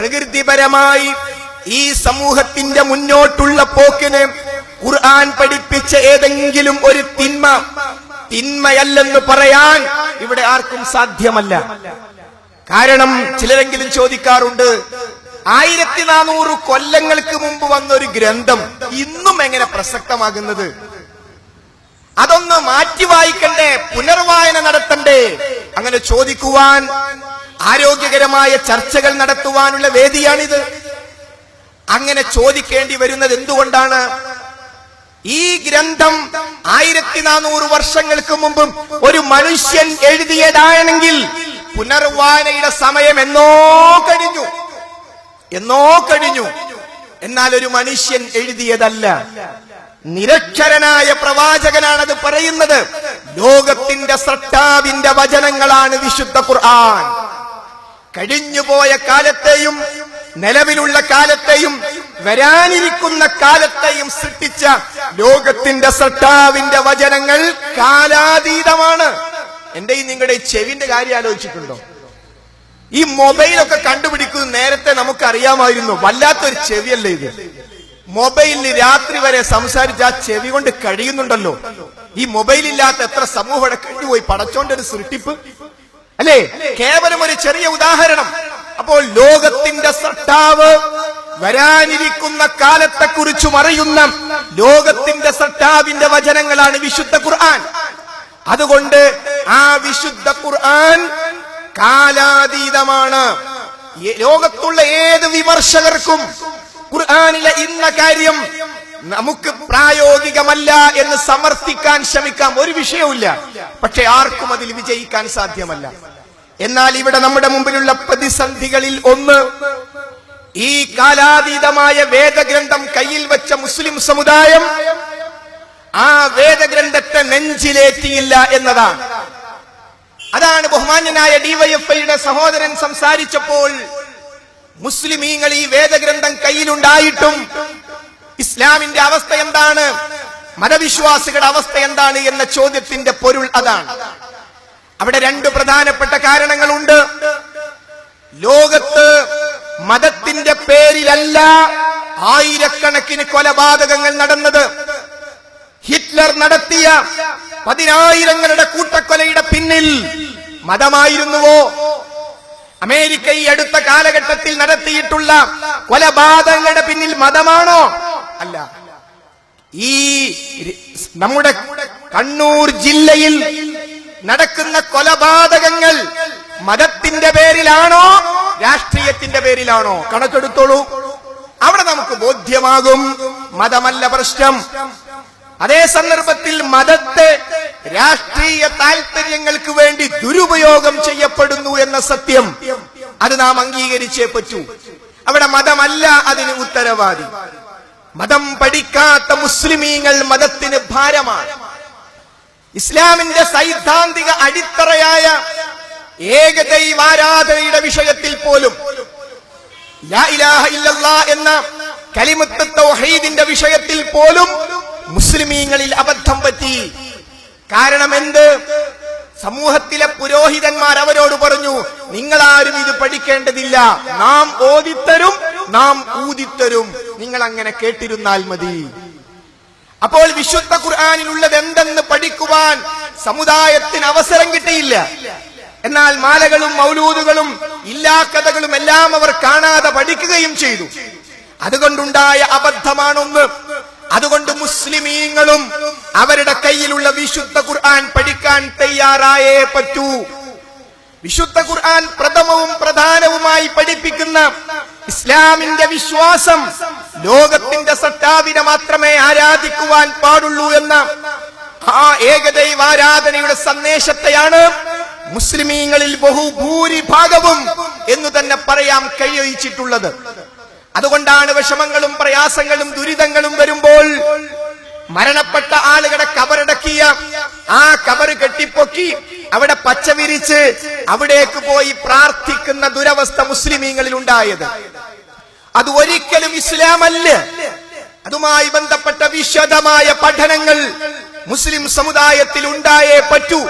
പ്രകൃതിപരമായി ഈ സമൂഹത്തിന്റെ മുന്നോട്ടുള്ള പോക്കിന് ഖുർആൻ പഠിപ്പിച്ച ഏതെങ്കിലും ഒരു തിന്മയല്ലെന്ന് പറയാൻ ഇവിടെ ആർക്കും സാധ്യമല്ല. കാരണം ചിലരെങ്കിലും ചോദിക്കാറുണ്ട്, 1400 കൊല്ലങ്ങൾക്ക് മുമ്പ് വന്നൊരു ഗ്രന്ഥം ഇന്നും എങ്ങനെ പ്രസക്തമാകുന്നത്? അതൊന്ന് മാറ്റി വായിക്കണ്ടേ, പുനർവായന നടത്തണ്ടേ? അങ്ങനെ ചോദിക്കുവാൻ ആരോഗ്യകരമായ ചർച്ചകൾ നടത്തുവാനുള്ള വേദിയാണിത്. അങ്ങനെ ചോദിക്കേണ്ടി വരുന്നത് എന്തുകൊണ്ടാണ്? ഈ ഗ്രന്ഥം 1400 വർഷങ്ങൾക്ക് മുമ്പ് ഒരു മനുഷ്യൻ എഴുതിയതാണെങ്കിൽ പുനർവായനയുടെ സമയം എന്നോ കഴിഞ്ഞു. എന്നാൽ ഒരു മനുഷ്യൻ എഴുതിയതല്ല, നിരക്ഷരനായ പ്രവാചകനാണത് പറയുന്നത്. ലോകത്തിന്റെ സ്രഷ്ടാവിന്റെ വചനങ്ങളാണ് വിശുദ്ധ ഖുർആൻ. കഴിഞ്ഞുപോയ കാലത്തെയും നിലവിലുള്ള കാലത്തെയും വരാനിരിക്കുന്ന കാലത്തെയും സൃഷ്ടിച്ച ലോകത്തിന്റെ സ്രഷ്ടാവിന്റെ വചനങ്ങൾ കാലാതീതമാണ്. എന്റെയും നിങ്ങളുടെ ചെവിന്റെ കാര്യം ആലോചിച്ചിട്ടുണ്ടോ? ഈ മൊബൈലൊക്കെ കണ്ടുപിടിക്കുന്നത് നേരത്തെ നമുക്കറിയാമായിരുന്നു. വല്ലാത്തൊരു ചെവിയല്ലേ ഇത്? മൊബൈലിൽ രാത്രി വരെ സംസാരിച്ച് ആ ചെവി കൊണ്ട് കഴിയുന്നുണ്ടല്ലോ. ഈ മൊബൈലില്ലാത്ത എത്ര സമൂഹം കഴിഞ്ഞുപോയി. പടച്ചോന്റെ ഒരു സൃഷ്ടിപ്പ് അല്ലേ? കേവലം ഒരു ചെറിയ ഉദാഹരണം. അപ്പോൾ ലോകത്തിന്റെ സ്രഷ്ടാവ് വരാനിരിക്കുന്ന കാലത്തെക്കുറിച്ച് അറിയുന്ന ലോകത്തിന്റെ സ്രഷ്ടാവിന്റെ വചനങ്ങളാണ് വിശുദ്ധ ഖുർആൻ. അതുകൊണ്ട് ആ വിശുദ്ധ ഖുർആൻ കാലാതീതമാണ്. ലോകത്തുള്ള ഏത് വിമർശകർക്കും ഖുർആനിലെ ഇന്ന കാര്യം നമുക്ക് പ്രായോഗികമല്ല എന്ന് സമർത്ഥിക്കാൻ ശ്രമിക്കാം, ഒരു വിഷയവുമില്ല. പക്ഷെ ആർക്കും അതിൽ വിജയിക്കാൻ സാധ്യമല്ല. എന്നാൽ ഇവിടെ നമ്മുടെ മുമ്പിലുള്ള പ്രതിസന്ധികളിൽ ഒന്ന്, ഈ കാലാതീതമായ വേദഗ്രന്ഥം കയ്യിൽ വെച്ച മുസ്ലിം സമുദായം ആ വേദഗ്രന്ഥത്തെ നെഞ്ചിലേറ്റിയില്ല എന്നതാണ്. അതാണ് ബഹുമാന്യനായ ഡിവൈഎഫ്ഐയുടെ സഹോദരൻ സംസാരിച്ചപ്പോൾ മുസ്ലിമീങ്ങൾ ഈ വേദഗ്രന്ഥം കയ്യിലുണ്ടായിട്ടും ഇസ്ലാമിന്റെ അവസ്ഥ എന്താണ്, മതവിശ്വാസികളുടെ അവസ്ഥ എന്താണ് എന്ന ചോദ്യത്തിന്റെ പൊരുൾ അതാണ്. അവിടെ രണ്ട് പ്രധാനപ്പെട്ട കാരണങ്ങളുണ്ട്. ലോകത്ത് മതത്തിന്റെ പേരിലല്ല ആയിരക്കണക്കിന് കൊലപാതകങ്ങൾ നടന്നത്. ഹിറ്റ്ലർ നടത്തിയ 10,000ങ്ങളുടെ കൂട്ടക്കൊലയുടെ പിന്നിൽ മതമായിരുന്നുവോ? അമേരിക്ക ഈ അടുത്ത കാലഘട്ടത്തിൽ നടത്തിയിട്ടുള്ള കൊലപാതകങ്ങളുടെ പിന്നിൽ മതമാണോ? അല്ല. ഈ നമ്മുടെ കണ്ണൂർ ജില്ലയിൽ നടക്കുന്ന കൊലപാതകങ്ങൾ മതത്തിന്റെ പേരിലാണോ രാഷ്ട്രീയത്തിന്റെ പേരിലാണോ? കണക്കെടുത്തോളൂ. അവിടെ നമുക്ക് ബോധ്യമാകും മതമല്ല പ്രശ്നം. അതേ സന്ദർഭത്തിൽ മതത്തെ രാഷ്ട്രീയ താൽപര്യങ്ങൾക്ക് വേണ്ടി ദുരുപയോഗം ചെയ്യപ്പെടുന്നു എന്ന സത്യം അത് നാം അംഗീകരിച്ചേ പറ്റൂ. അവിടെ മതമല്ല അതിന് ഉത്തരവാദി. മതം പഠിക്കാത്ത മുസ്ലിമീങ്ങൾ മതത്തിന് ഭാരമാണ്. ഇസ്ലാമിന്റെ സൈദ്ധാന്തിക അടിത്തറയായ ഏകദൈവാരാധനയുടെ വിഷയത്തിൽ പോലും, ലാ ഇലാഹ ഇല്ലല്ലാഹ് എന്ന കലിമത്ത് തൗഹീദിന്റെ വിഷയത്തിൽ പോലും മുസ്ലിമീങ്ങളിൽ അബദ്ധം പറ്റി. കാരണം എന്ത്? സമൂഹത്തിലെ പുരോഹിതന്മാർ അവരോട് പറഞ്ഞു, നിങ്ങളാരും ഇത് പഠിക്കേണ്ടതില്ല, നാം ഓതിത്തരും, നാം ഊതിത്തരും, നിങ്ങൾ അങ്ങനെ കേട്ടിരുന്നാൽ മതി. അപ്പോൾ വിശുദ്ധ ഖുർആനിലുള്ളത് എന്തെന്ന് പഠിക്കുവാൻ സമുദായത്തിന് അവസരം കിട്ടിയില്ല. എന്നാൽ മാലകളും മൗലൂദുകളും ഇല്ലാ കഥകളും എല്ലാം അവർ കാണാതെ പഠിക്കുകയും ചെയ്തു. അതുകൊണ്ടുണ്ടായ അബദ്ധമാണൊന്ന്. അതുകൊണ്ട് മുസ്ലിമീങ്ങളും അവരുടെ കയ്യിലുള്ള വിശുദ്ധ ഖുർആൻ പഠിക്കാൻ തയ്യാറായേ പറ്റൂ. വിശുദ്ധ ഖുർആൻ പ്രഥമവും പ്രധാനവുമായി പഠിപ്പിക്കുന്ന ഇസ്ലാമിന്റെ വിശ്വാസം ലോകത്തിന്റെ സത്താവിനെ മാത്രമേ ആരാധിക്കുവാൻ പാടുള്ളൂ എന്ന ആ ഏകദൈവാരാധനയുടെ സന്ദേശത്തെയാണ് മുസ്ലിമീങ്ങളിൽ ബഹുഭൂരിഭാഗവും എന്ന് തന്നെ പറയാൻ കഴിയിച്ചിട്ടുള്ളത്. അതുകൊണ്ടാണ് വിഷമങ്ങളും പ്രയാസങ്ങളും ദുരിതങ്ങളും വരുമ്പോൾ മരണപ്പെട്ട ആളുകളെ കബറടക്കിയ ആ കബറ് കെട്ടിപ്പൊക്കി അവിടെ പച്ച വിരിച്ച് അവിടേക്ക് പോയി പ്രാർത്ഥിക്കുന്ന ദുരവസ്ഥ മുസ്ലിമീങ്ങളിൽ ഉണ്ടായത്. അത് ഒരിക്കലും ഇസ്ലാമല്ല. അതുമായി ബന്ധപ്പെട്ട വിശദമായ പഠനങ്ങൾ മുസ്ലിം സമുദായത്തിൽ ഉണ്ടായേ പറ്റൂ.